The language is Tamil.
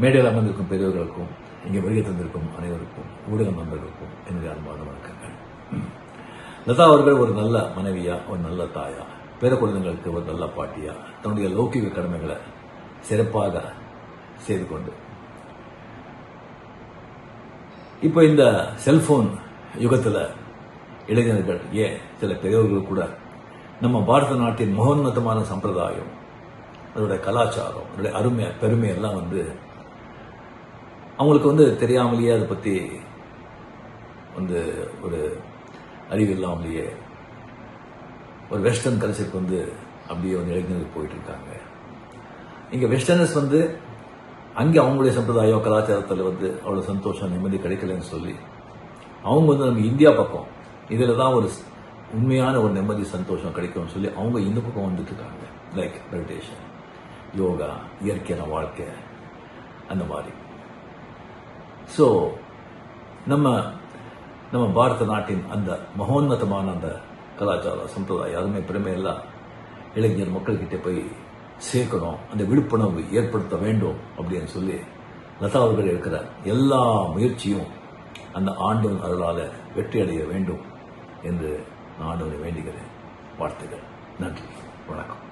மேடையில் அமர்ந்திருக்கும் பெரியவர்களுக்கும் இங்கே வருகை தந்திருக்கும் அனைவருக்கும் ஊடக நண்பர்களுக்கும் என்னுடைய அன்பான வணக்கங்கள். லதா அவர்கள் ஒரு நல்ல மனைவியா, ஒரு நல்ல தாயா, பேர குழந்தைங்களுக்கு ஒரு நல்ல பாட்டியா தன்னுடைய லௌகிக கடமைகளை சிறப்பாக செய்து கொண்டு இப்போ இந்த செல்போன் யுகத்தில் இளைஞர்கள் சில பெரியவர்கள் கூட நம்ம பாரத நாட்டின் மகோன்னதமான சம்பிரதாயம், அதோட கலாச்சாரம், அதோட அருமை பெருமை எல்லாம் அவங்களுக்கு தெரியாமலேயே அதை பற்றி ஒரு அறிவு இல்லாமலேயே ஒரு வெஸ்டர்ன் கல்ச்சருக்கு அப்படியே இளைஞர்கள் போயிட்டு இருக்காங்க. இங்கே வெஸ்டர்னர்ஸ் அங்கே அவங்களுடைய சம்பிரதாயம் கலாச்சாரத்தில் அவ்வளோ சந்தோஷம் நிம்மதி கிடைக்கலன்னு சொல்லி அவங்க நம்ம இந்தியா பக்கம் இதில் தான் ஒரு உண்மையான ஒரு நிம்மதி சந்தோஷம் கிடைக்கும்னு சொல்லி அவங்க இந்த பக்கம் வந்துட்டு இருக்காங்க. லைக் மெடிடேஷன், யோகா, இயற்கையான வாழ்க்கை, அந்த மாதிரி. ஸோ நம்ம பாரத நாட்டின் அந்த மகோன்னதமான அந்த கலாச்சார சம்பிரதாயம் அருமை பெருமை எல்லாம் இளைஞர் மக்கள்கிட்ட போய் சேர்க்கணும், அந்த விழிப்புணர்வு ஏற்படுத்த வேண்டும் அப்படின்னு சொல்லி லதா அவர்கள் இருக்கிற எல்லா முயற்சியும் அந்த ஆண்டவன் அருளால வெற்றி அடைய வேண்டும் என்று நான் ஆண்டவனை வேண்டுகிறேன். வாழ்த்துக்கள். நன்றி. வணக்கம்.